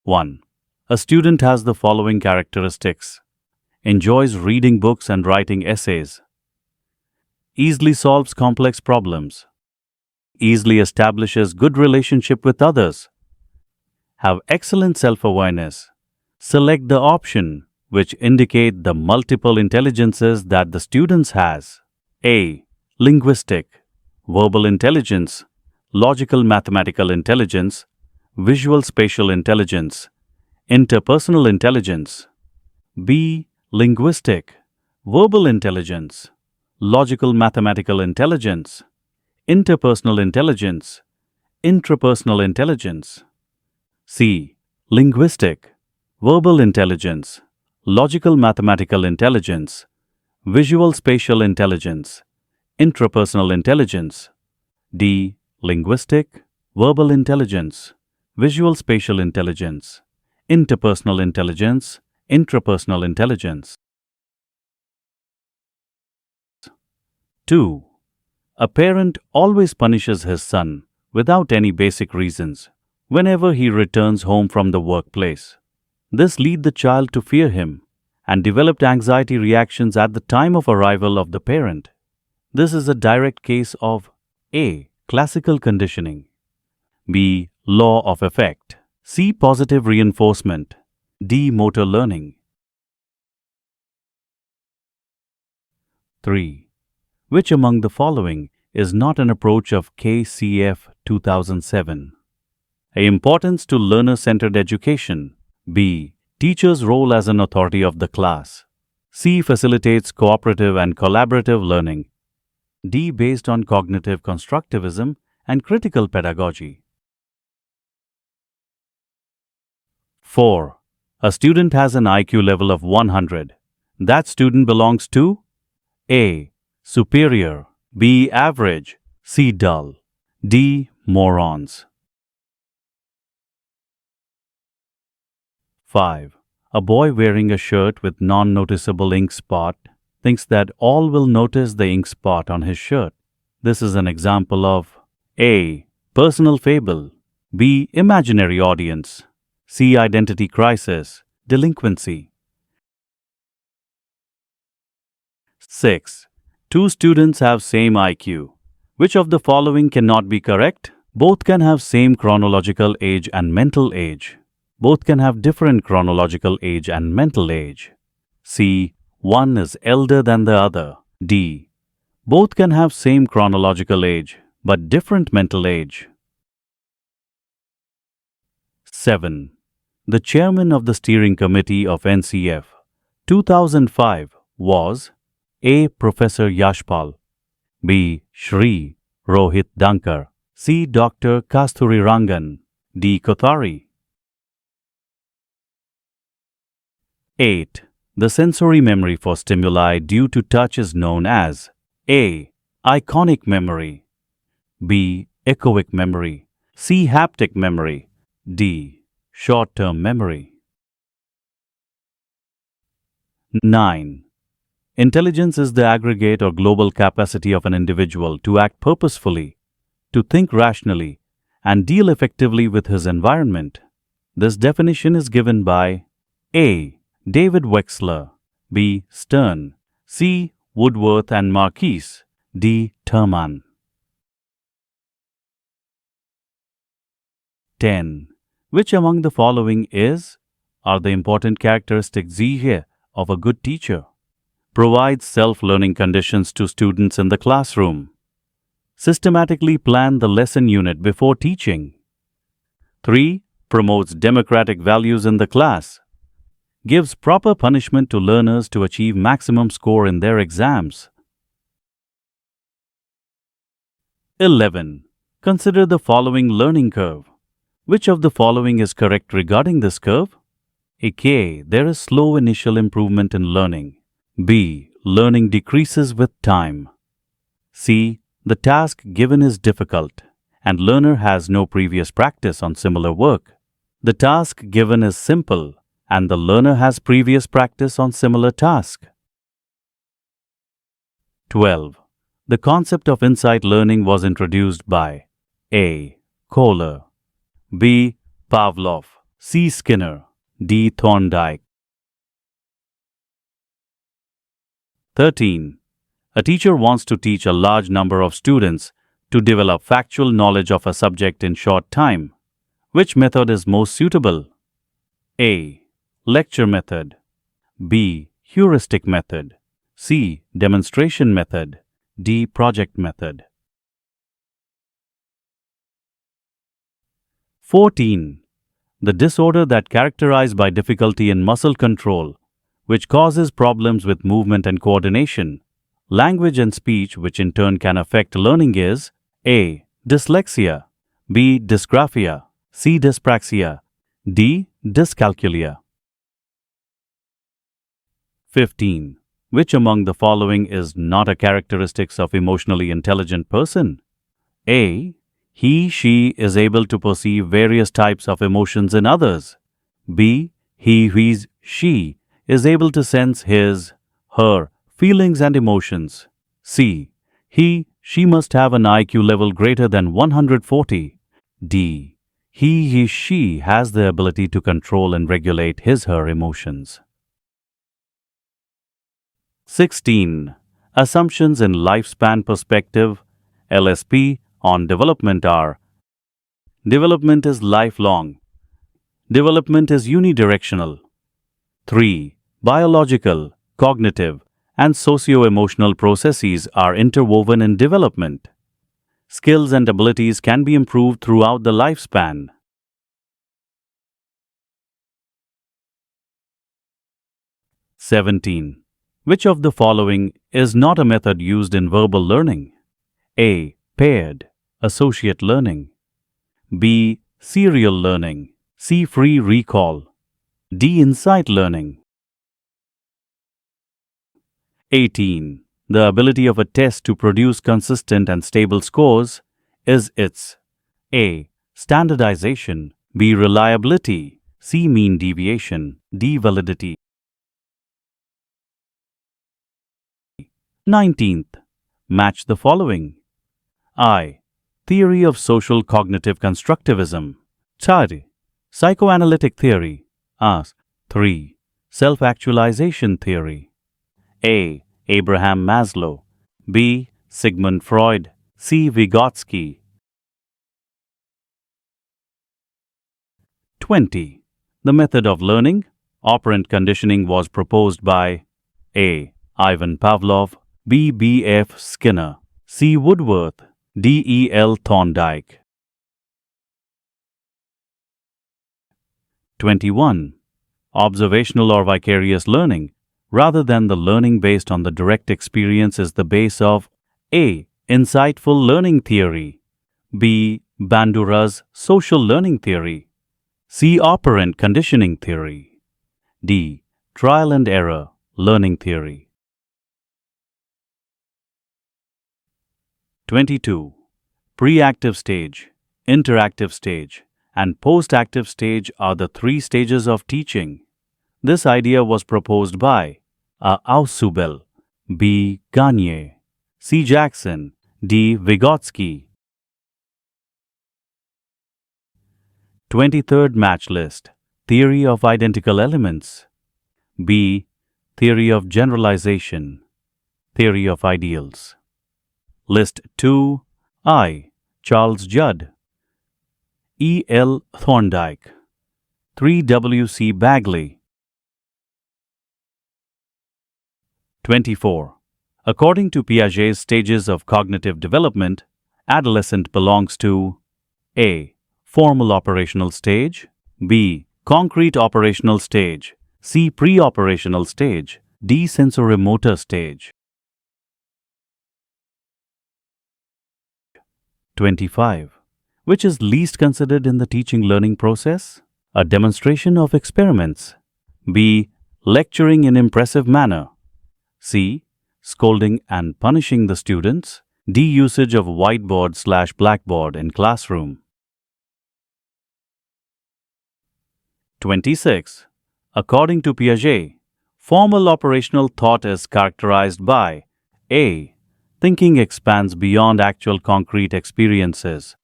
1. A student has the following characteristics: enjoys reading books and writing essays, easily solves complex problems, easily establishes good relationship with others, have excellent self-awareness. Select the option which indicate the multiple intelligences that the students has. A. Linguistic, verbal intelligence, logical mathematical intelligence, visual spatial intelligence, interpersonal intelligence. B. Linguistic, verbal intelligence, logical mathematical intelligence, interpersonal intelligence, intrapersonal intelligence. C. Linguistic, verbal intelligence, logical mathematical intelligence, visual spatial intelligence, intrapersonal intelligence. D. Linguistic, verbal intelligence, visual spatial intelligence, interpersonal intelligence, intrapersonal intelligence. 2. A parent always punishes his son without any basic reasons whenever he returns home from the workplace. This leads the child to fear him and developed anxiety reactions at the time of arrival of the parent. This is a direct case of A. Classical conditioning, B. Law of effect, C. Positive reinforcement, D. Motor learning. 3. Which among the following is not an approach of KCF 2007? A. Importance to learner-centered education, B. Teacher's role as an authority of the class, C. Facilitates cooperative and collaborative learning, D. Based on cognitive constructivism and critical pedagogy. 4. A student has an IQ level of 100. That student belongs to A. Superior, B. Average, C. Dull, D. Morons. 5. A boy wearing a shirt with non-noticeable ink spot thinks that all will notice the ink spot on his shirt. This is an example of A. Personal fable, B. Imaginary audience, C. Identity crisis, delinquency. 6. Two students have same IQ. Which of the following cannot be correct? Both can have same chronological age and mental age. Both can have different chronological age and mental age. C. One is elder than the other. D. Both can have same chronological age but different mental age. 7. The chairman of the steering committee of NCF 2005 was A. Professor Yashpal, B. Shri Rohit Dankar, C. Dr. Kasturi Rangan, D. Kothari. 8. The sensory memory for stimuli due to touch is known as A. Iconic memory, B. Echoic memory, C. Haptic memory, D. Short-term memory. 9. Intelligence is the aggregate or global capacity of an individual to act purposefully, to think rationally, and deal effectively with his environment. This definition is given by A. David Wexler, B. Stern, C. Woodworth and Marquise, D. Terman. 10. Which among the following are the important characteristics here of a good teacher? Provides self-learning conditions to students in the classroom. Systematically plan the lesson unit before teaching. 3. Promotes democratic values in the class. Gives proper punishment to learners to achieve maximum score in their exams. 11. Consider the following learning curve. Which of the following is correct regarding this curve? A. There is slow initial improvement in learning. B. Learning decreases with time. C. The task given is difficult and learner has no previous practice on similar work. The task given is simple and the learner has previous practice on similar task. 12. The concept of insight learning was introduced by A. Kohler, B. Pavlov, C. Skinner, D. Thorndike. 13. A teacher wants to teach a large number of students to develop factual knowledge of a subject in short time. Which method is most suitable? A. Lecture method. B. Heuristic method. C. Demonstration method. D. Project method. 14. The disorder that characterized by difficulty in muscle control, which causes problems with movement and coordination, language and speech, which in turn can affect learning, is A. Dyslexia, B. Dysgraphia, C. Dyspraxia, D. Dyscalculia. 15. Which among the following is not a characteristic of emotionally intelligent person? A. He, she is able to perceive various types of emotions in others. B. He, his, she is able to sense his, her feelings and emotions. C. He, she must have an IQ level greater than 140. D. He, she has the ability to control and regulate his, her emotions. 16. Assumptions in lifespan perspective, LSP, on development are: development is lifelong. Development is unidirectional. 3. Biological, cognitive, and socio-emotional processes are interwoven in development. Skills and abilities can be improved throughout the lifespan. 17. Which of the following is not a method used in verbal learning? A. Paired, associate learning. B. Serial learning. C. Free recall. D. Insight learning. 18. The ability of a test to produce consistent and stable scores is its: A. Standardization, B. Reliability, C. Mean deviation, D. Validity. 19th. Match the following: I. Theory of social cognitive constructivism. 4. Psychoanalytic theory. 3. Self-actualization theory. A. Abraham Maslow. B. Sigmund Freud. C. Vygotsky. 20. The method of learning, operant conditioning, was proposed by A. Ivan Pavlov, B. B. F. Skinner, C. Woodworth, D. E. L. Thorndike. 21. Observational or vicarious learning, rather than the learning based on the direct experience, is the base of A. Insightful learning theory, B. Bandura's social learning theory, C. Operant conditioning theory, D. Trial and error learning theory. 22. Pre-active stage, interactive stage, and post-active stage are the three stages of teaching. This idea was proposed by A. Ausubel, B. Gagne, C. Jackson, D. Vygotsky. 23rd match list: Theory of identical elements. B. Theory of generalization, Theory of ideals. List 2. I. Charles Judd, E. L. Thorndike, 3. W. C. Bagley. 24. According to Piaget's stages of cognitive development, adolescent belongs to A. Formal operational stage, B. Concrete operational stage, C. Pre-operational stage, D. Sensorimotor stage. 25. Which is least considered in the teaching learning process? A demonstration of experiments, B. Lecturing in impressive manner, C. Scolding and punishing the students, D. Usage of whiteboard/blackboard in classroom. 26. According to Piaget, formal operational thought is characterized by A. Thinking expands beyond actual concrete experiences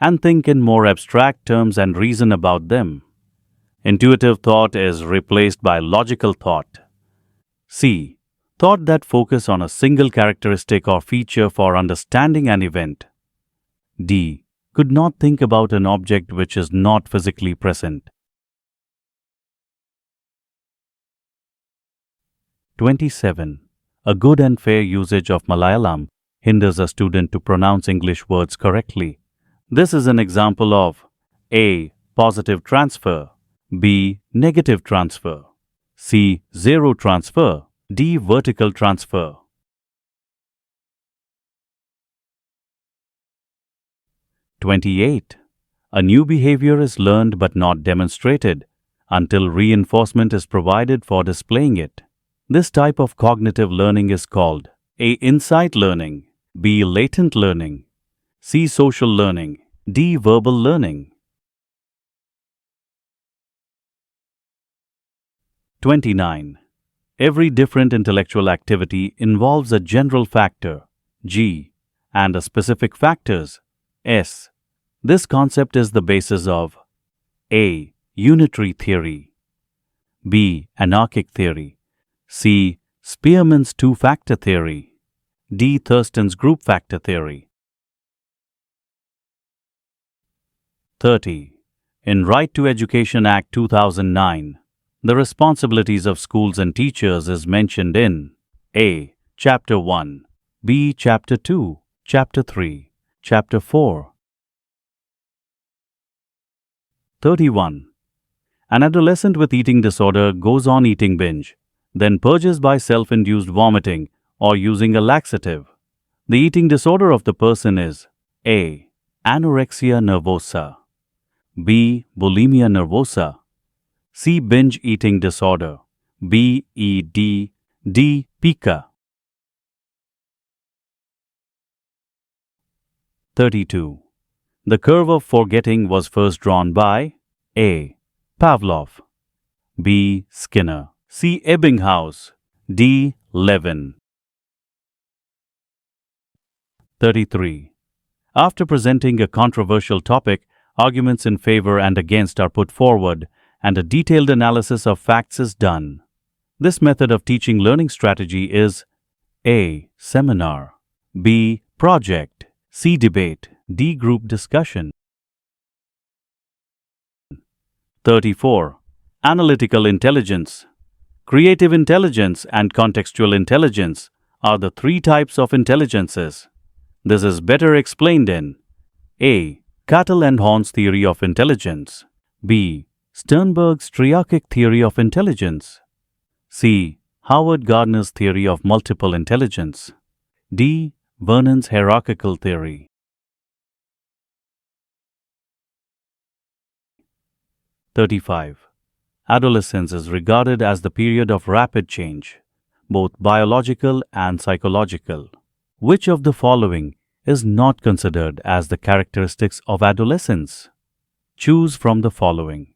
and think in more abstract terms and reason about them. Intuitive thought is replaced by logical thought. C. Thought that focus on a single characteristic or feature for understanding an event. D. Could not think about an object which is not physically present. 27. A good and fair usage of Malayalam hinders a student to pronounce English words correctly. This is an example of A. Positive transfer, B. Negative transfer, C. Zero transfer, D. Vertical transfer. 28. A new behavior is learned but not demonstrated until reinforcement is provided for displaying it. This type of cognitive learning is called A. Insight learning, B. Latent learning, C. Social learning, D. Verbal learning. 29. Every different intellectual activity involves a general factor, G, and a specific factors, S. This concept is the basis of A. Unitary theory, B. Anarchic theory, C. Spearman's two-factor theory, D. Thurston's group factor theory. 30. In Right to Education Act 2009, the responsibilities of schools and teachers is mentioned in A. Chapter 1, B. Chapter 2, Chapter 3, Chapter 4. 31. An adolescent with eating disorder goes on eating binge, then purges by self-induced vomiting or using a laxative. The eating disorder of the person is A. Anorexia nervosa, B. Bulimia nervosa, C. Binge eating disorder, B. ED, D. pica. 32. The curve of forgetting was first drawn by A. Pavlov, B. Skinner, C. Ebbinghaus, D. Levin. 33. After presenting a controversial topic, arguments in favor and against are put forward, and a detailed analysis of facts is done. This method of teaching learning strategy is A. Seminar, B. Project, C. Debate, D. Group discussion. 34. Analytical intelligence. Creative intelligence and contextual intelligence are the three types of intelligences. This is better explained in A. Cattle and Horn's theory of intelligence, B. Sternberg's triarchic theory of intelligence, C. Howard Gardner's theory of multiple intelligence, D. Vernon's hierarchical theory. 35. Adolescence is regarded as the period of rapid change, both biological and psychological. Which of the following is not considered as the characteristics of adolescence? Choose from the following.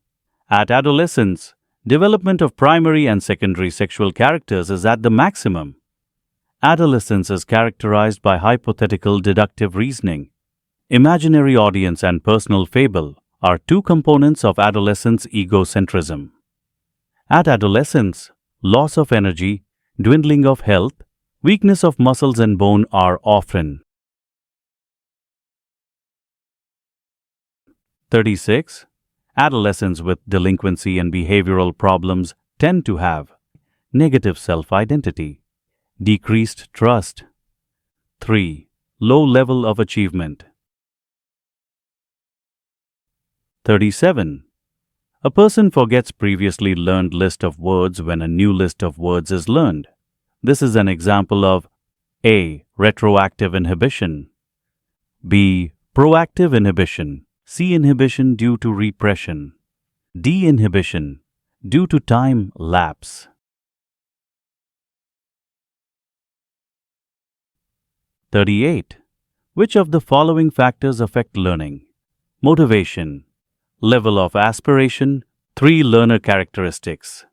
At adolescence, development of primary and secondary sexual characters is at the maximum. Adolescence is characterized by hypothetical deductive reasoning. Imaginary audience and personal fable are two components of adolescence egocentrism. At adolescence, loss of energy, dwindling of health, weakness of muscles and bone are often. 36. Adolescents with delinquency and behavioral problems tend to have negative self-identity, decreased trust. 3. Low level of achievement. 37. A person forgets previously learned list of words when a new list of words is learned. This is an example of A. Retroactive inhibition, B. Proactive inhibition, C. Inhibition due to repression, D. Inhibition due to time lapse. 38. Which of the following factors affect learning? Motivation, level of aspiration, 3 learner characteristics.